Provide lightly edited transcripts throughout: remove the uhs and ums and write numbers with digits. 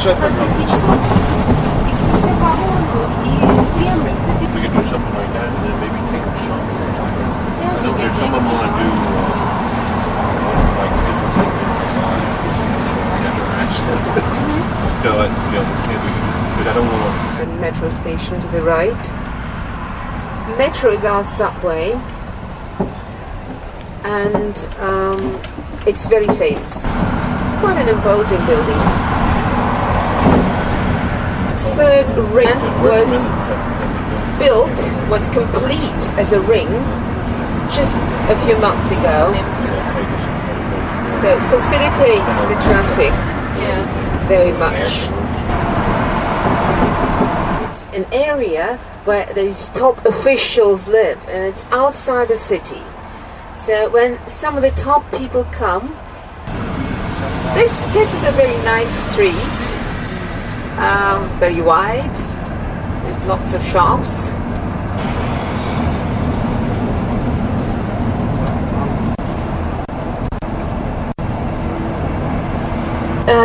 часов экскурсия по городу и Кремль. We could do something like that and then maybe take a shot. Yes, we can Some take of them want to do like but I don't want a metro station to the right. Metro is our subway, and it's very famous. It's quite an imposing building. Third ring was complete as a ring just a few months ago. So it facilitates the traffic very much. It's an area where these top officials live, and it's outside the city. So when some of the top people come, this is a very nice street, very wide, with lots of shops.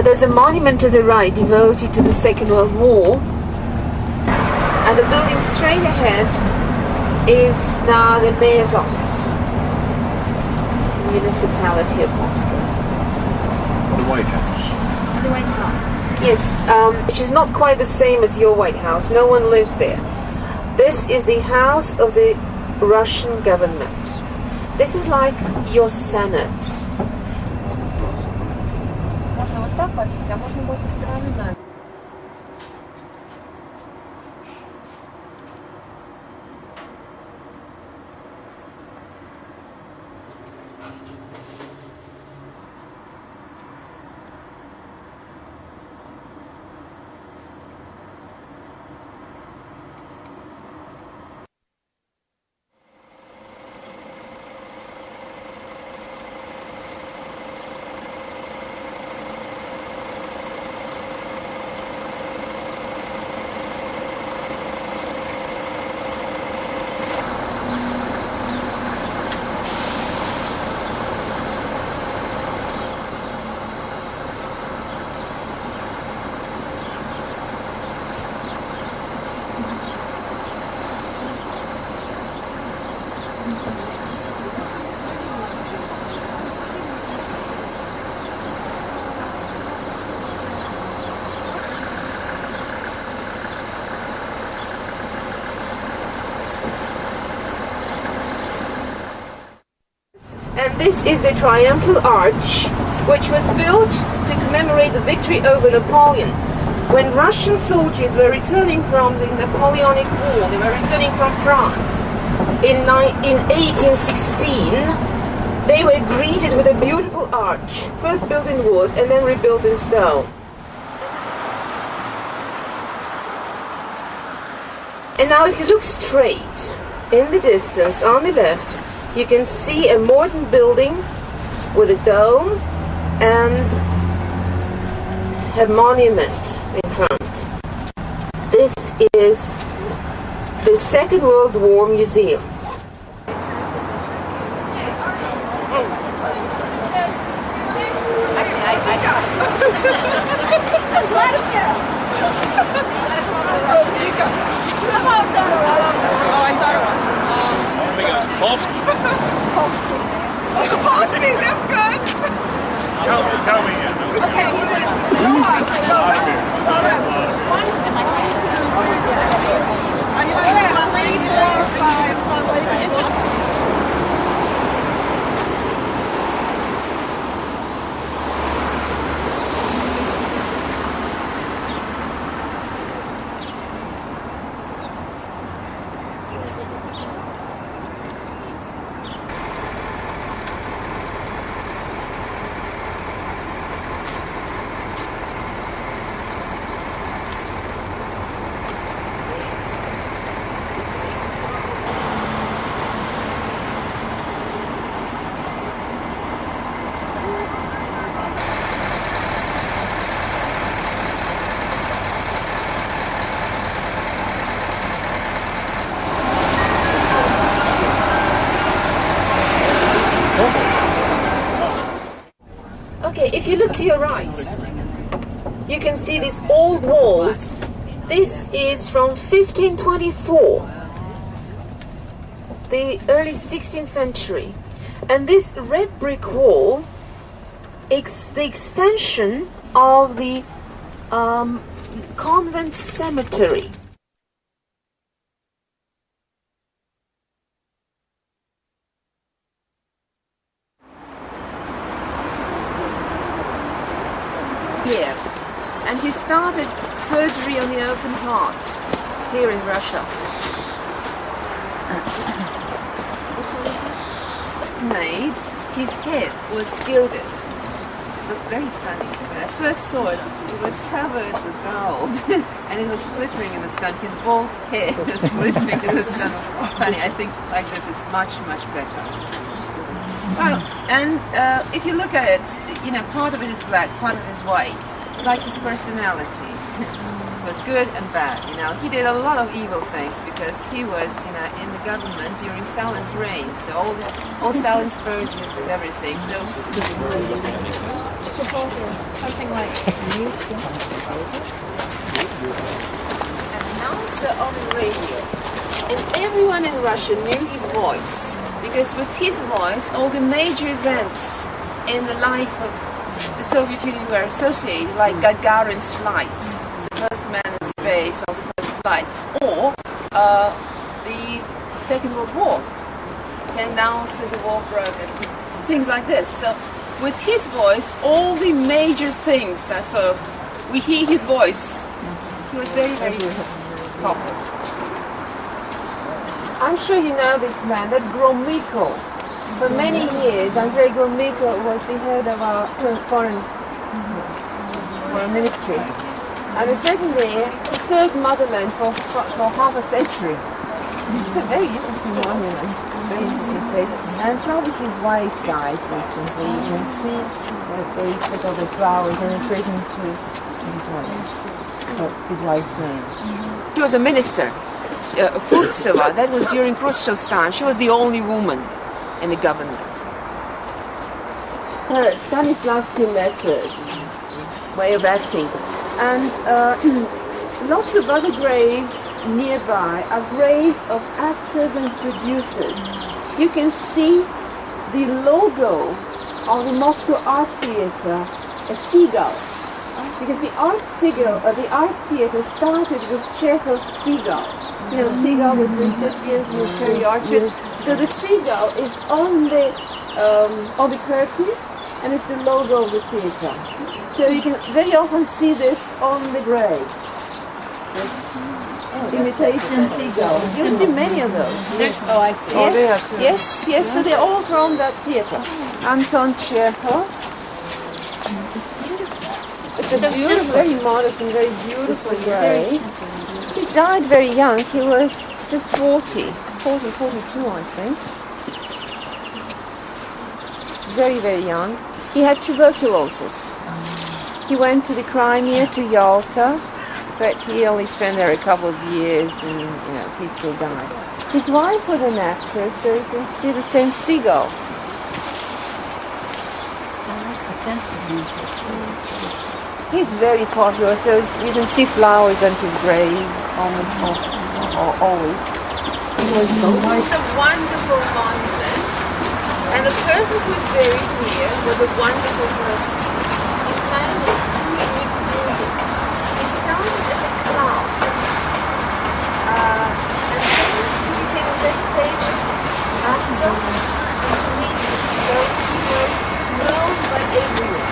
There's a monument to the right devoted to the Second World War, and the building straight ahead is now the mayor's office, municipality of Moscow. the White House. The White House. Yes, which is not quite the same as your White House. No one lives there. This is the house of the Russian government. This is like your Senate. Можно вот так подъехать, а можно будет со стороны нами. And this is the Triumphal Arch, which was built to commemorate the victory over Napoleon. When Russian soldiers were returning from the Napoleonic War, they were returning from France in 1816, they were greeted with a beautiful arch, first built in wood and then rebuilt in stone. And now if you look straight in the distance on the left, you can see a modern building with a dome and a monument in front. This is the Second World War Museum. Polsky. Polsky, that's good. Tell me. Okay. Are you Okay, if you look to your right, you can see these old walls. This is from 1524, the early 16th century. And this red brick wall is the extension of the convent cemetery. Here, and he started surgery on the open heart here in Russia. Made, his head was gilded. It looked very funny. When I first saw it, it was covered with gold and it was glittering in the sun. His bald head was glittering in the sun. It was funny. I think like this it's much, much better. Well, and if you look at it, you know, part of it is black, part of it is white. It's like his personality. It was good and bad, you know. He did a lot of evil things because he was, you know, in the government during Stalin's reign. So all Stalin's purges and everything. So something like announcer on the radio. And everyone in Russia knew his voice because with his voice, all the major events in the life of the Soviet Union were associated, like Gagarin's flight, the first man in space on the first flight, or the Second World War. He announced that the war broke and things like this. So with his voice, all the major things are sort of, we hear his voice. He was very, very popular. I'm sure you know this man, that's Gromyko. For many years, Andrei Gromyko was the head of our foreign ministry. And it's written there, he served motherland for half a century. It's a very interesting monument, very interesting place. And probably his wife died recently. You can see that they put all the flowers and it's written to his wife's name. She was a minister. Furtseva, that was during Khrushchev's time. She was the only woman in the government. Her Stanislavski method, way of acting. And lots of other graves nearby are graves of actors and producers. You can see the logo of the Moscow Art Theatre, a seagull. Because the art theatre started with Chekhov's seagull. You know, seagull with recipients and cherry orchard. So the seagull is on the curtain, and it's the logo of the theatre. So you can very often see this on the grave. Imitation seagull. You see many of those. Oh, I see. Yes. So they're all from that theatre. Anton Chekhov. It's a beautiful, very modest and very beautiful grave. He died very young. He was just 42, I think. Very, very young. He had tuberculosis. He went to the Crimea, to Yalta, but he only spent there a couple of years and, you know, he still died. His wife was an actress, so you can see the same seagull. He's very popular, so you can see flowers on his grave almost always. It's a wonderful monument, and the person who is buried here was a wonderful person. His name was Putin. He started as a clown, and then he became a very famous actor and comedian. So he was known by everyone.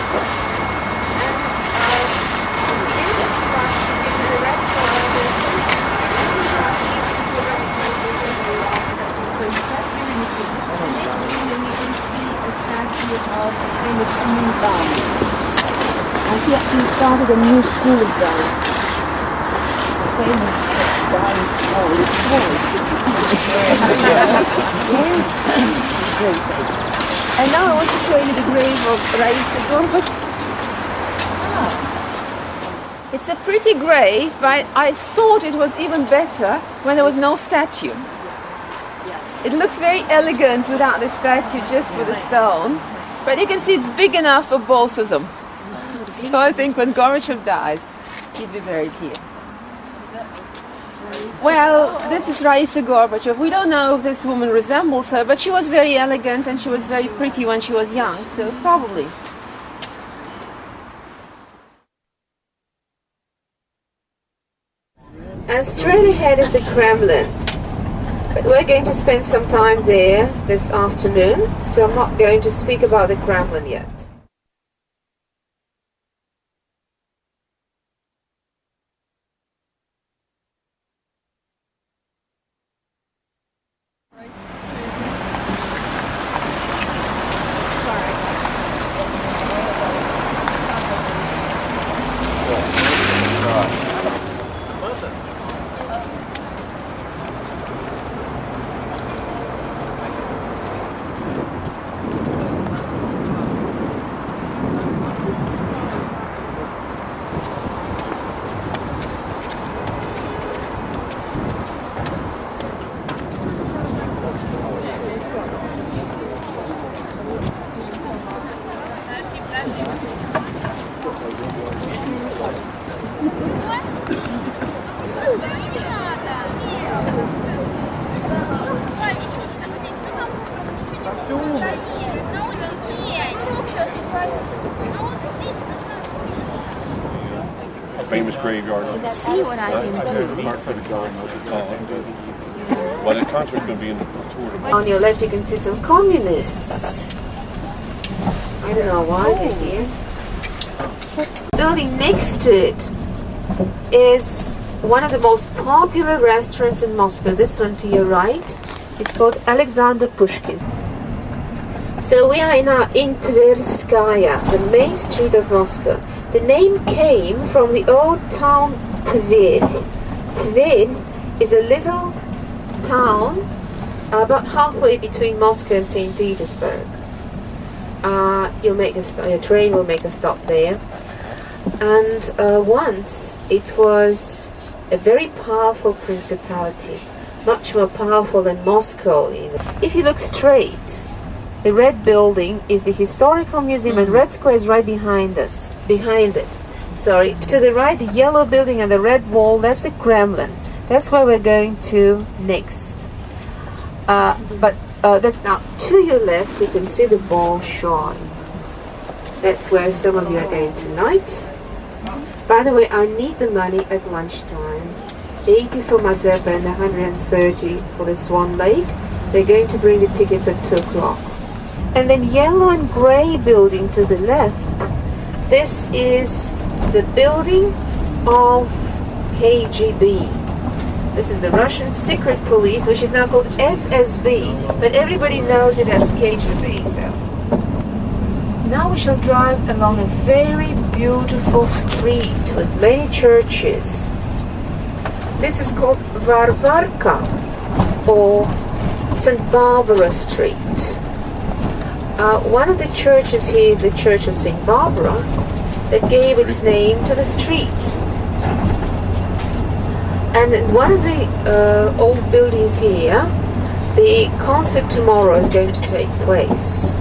And he started a new school of dance. A famous dance school. And now I want to show you the grave of Raisa Gorbachev. It's a pretty grave, but I thought it was even better when there was no statue. It looks very elegant without the statue, just with a stone. But you can see it's big enough for both of them. So I think when Gorbachev dies, he'll be buried here. Well, this is Raisa Gorbachev. We don't know if this woman resembles her, but she was very elegant and she was very pretty when she was young, so probably. And straight ahead is the Kremlin. But we're going to spend some time there this afternoon, so I'm not going to speak about the Kremlin yet. Famous graveyard. See what I can do. Well, the concert's going to be in the tour. On your left you can see some communists. I don't know why they're here. Building next to it is one of the most popular restaurants in Moscow. This one to your right is called Alexander Pushkin. So we are now in Tverskaya, the main street of Moscow. The name came from the old town Tver. Tver is a little town about halfway between Moscow and St. Petersburg. Your train will make a stop there. And once it was a very powerful principality, much more powerful than Moscow. If you look straight, the red building is the historical museum, and Red Square is right behind us. Behind it. Sorry. To the right, the yellow building and the red wall, that's the Kremlin. That's where we're going to next. That's now to your left, you can see the Bolshoi. That's where some of you are going tonight. By the way, I need the money at lunchtime. 80 for Mazeppa and 130 for the Swan Lake. They're going to bring the tickets at 2 o'clock. And then yellow and grey building to the left, this is the building of KGB. This is the Russian secret police, which is now called FSB, but everybody knows it as KGB. So now we shall drive along a very beautiful street with many churches. This is called Varvarka, or St. Barbara Street. One of the churches here is the Church of St. Barbara that gave its name to the street. And in one of the old buildings here, the concert tomorrow is going to take place.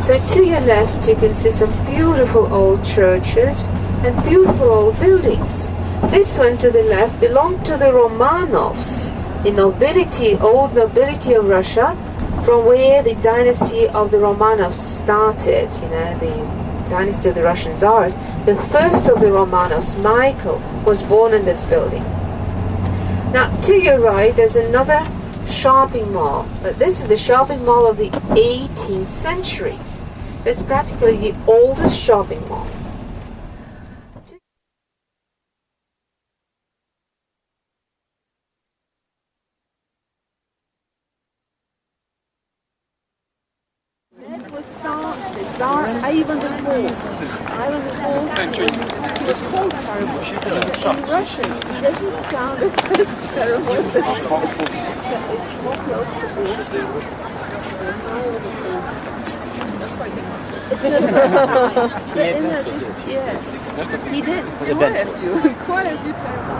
So to your left you can see some beautiful old churches and beautiful old buildings. This one to the left belonged to the Romanovs, the nobility, old nobility of Russia, from where the dynasty of the Romanovs started, the dynasty of the Russian Tsars. The first of the Romanovs, Michael, was born in this building. Now, to your right, there's another shopping mall. But this is the shopping mall of the 18th century. It's practically the oldest shopping mall. That was Tsar Ivan the Fourth. Ivan the Fourth was called terrible in Russian. It doesn't sound as terrible as it's more close to yes. He did quite a few terrible.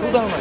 Ну давай.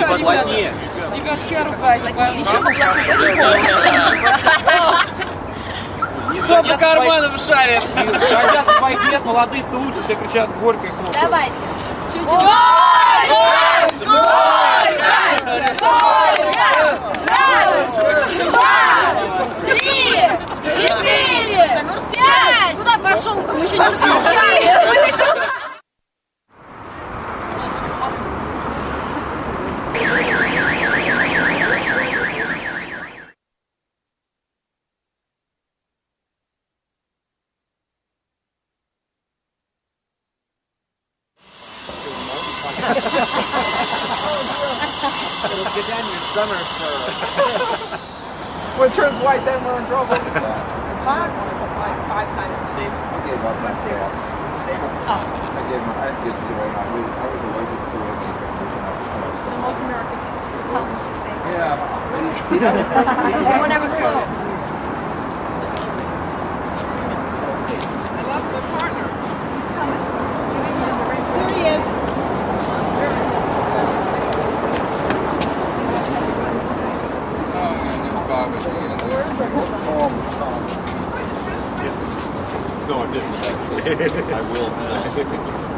Поплотнее. Чья рука? Еще кто по карманам шарит? Садя со своих мест, молодые целуются, все кричат горько и хлопают. Давайте. Чуть Раз, два, три, четыре, пять. Куда пошел-то? Мы еще не все. It'll get down your summer When it turns white, then we're in trouble. The box is like 5 times the same. I gave up my cats. I just gave up. I was allergic to it. The most American tell us the same. Yeah. They won't ever close. I lost my partner. Here he is. No, I didn't. I will now.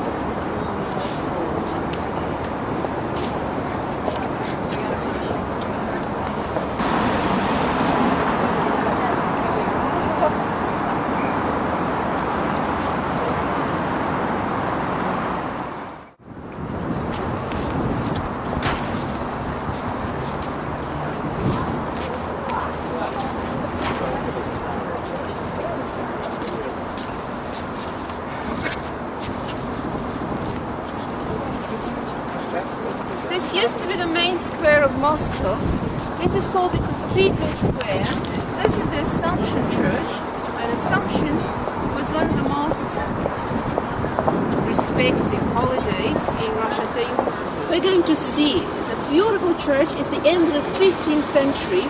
This used to be the main square of Moscow. This is called the Cathedral Square. This is the Assumption Church, and Assumption was one of the most respected holiday days in Russia. So we're going to see. It's a beautiful church. It's the end of the 15th century.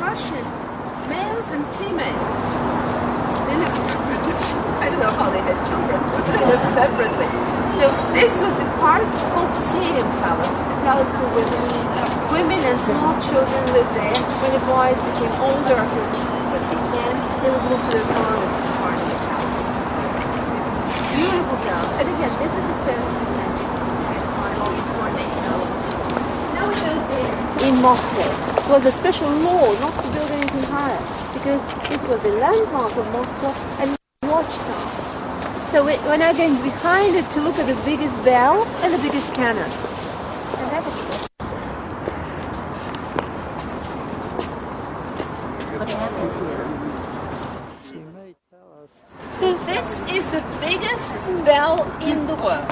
Russian, males and females, they live separately. I don't know how they had children, but they live separately. So this was the part called Stadium Palace, the palace for women. Women and small children lived there. When the boys became older, after they would move to the farmers part of the palace. Beautiful town. And again, this is the 17th century. Now we go there. In Moscow, it was a special law not to build anything higher because this was the landmark of Moscow and watchtower. So we're now going behind it to look at the biggest bell and the biggest cannon. And that is what happens here. This is the biggest bell in the world.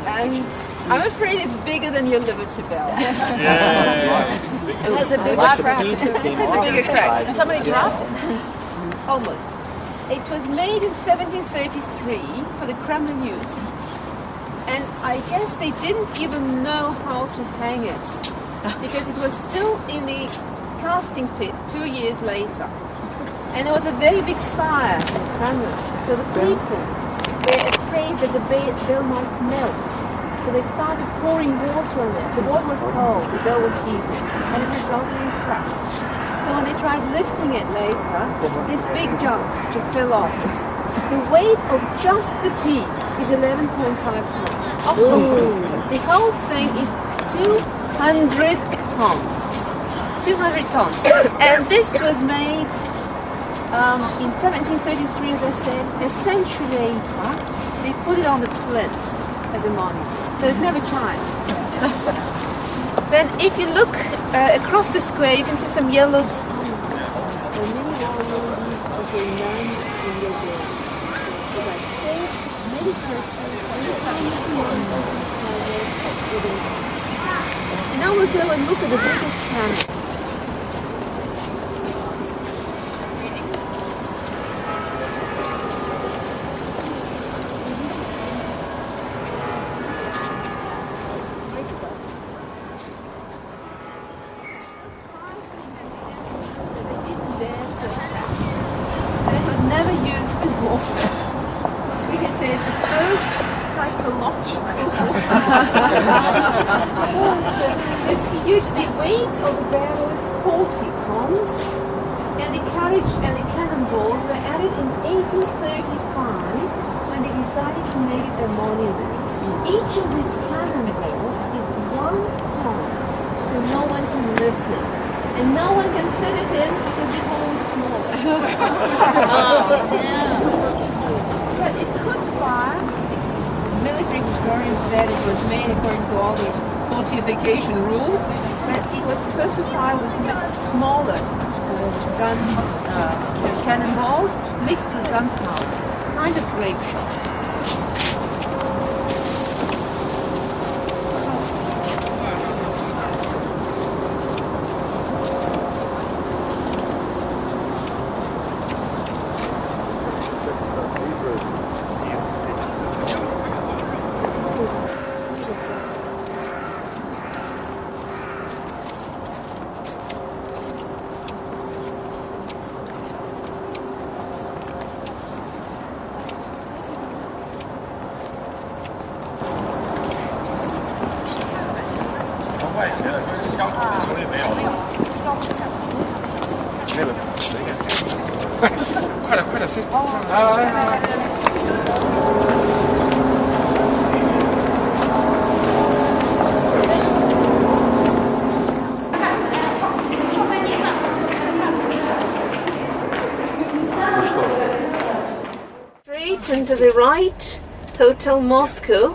And I'm afraid it's bigger than your Liberty Bell. It has a bigger crack. It's a bigger crack. Somebody dropped it. Almost. It was made in 1733 for the Kremlin use. And I guess they didn't even know how to hang it. Because it was still in the casting pit 2 years later. And there was a very big fire in the Kremlin. So the people were afraid that the bell might melt. So they started pouring water on it. The water was cold, the bell was heated, and it resulted in cracks. So when they tried lifting it later, this big junk just fell off. The weight of just the piece is 11.5 tons. The whole thing is 200 tons. 200 tons. And this was made in 1733, as I said. A century later, they put it on the plinth as a monument. So it never chimed. Then if you look across the square, you can see some yellow. Now we'll go and look at the biggest cannon. It's huge. The weight of the barrel is 40 tons, and the carriage and the cannonballs were added in 1835 when they decided to make it a monument. Each of these cannonballs is 1 ton, so no one can lift it, and no one can fit it in because the hole is smaller. But it could fire. Military historians said it was made according to all the fortification rules, but it was supposed to fire with smaller cannonballs mixed with gunpowder. Kind of grape shot. And to the right, Hotel Moscow,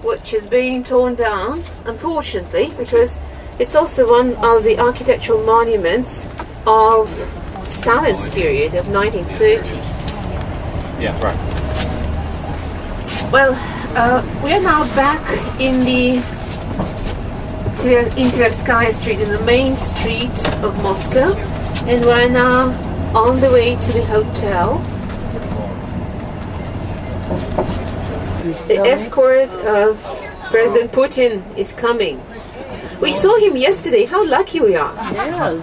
which is being torn down, unfortunately, because it's also one of the architectural monuments of Stalin's period of 1930s. Yeah, right. Well, we are now back in the Tverskaya Street, in the main street of Moscow, and we're now on the way to the hotel. The escort of President Putin is coming. We saw him yesterday. How lucky we are. Yes.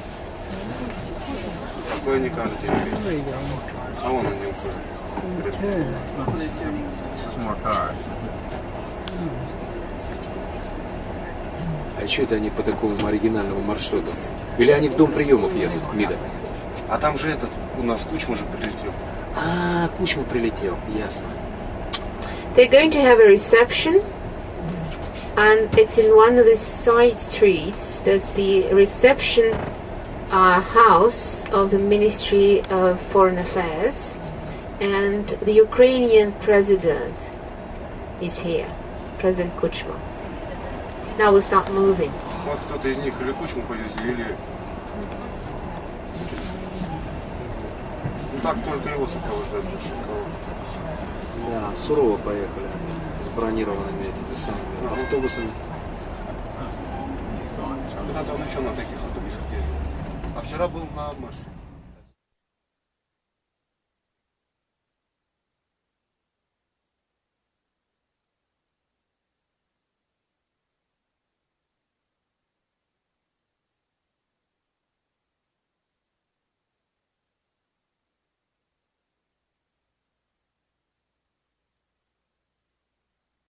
More cars. А что это они по такому оригинальному маршруту? Или они в дом приемов едут, Мида? А там же этот, у нас Кучма же прилетел. А, Кучма прилетел, ясно. They're going to have a reception, and it's in one of the side streets. There's the reception house of the Ministry of Foreign Affairs, and the Ukrainian president is here, President Kuchma. Now we'll start moving. Вот кто-то из них или Кучму повезли, или... Ну так только его сопровождают, больше никого. Да, сурово поехали с бронированными этими самыми автобусами. Когда-то он еще на таких автобусах ездил. А вчера был на Марсе.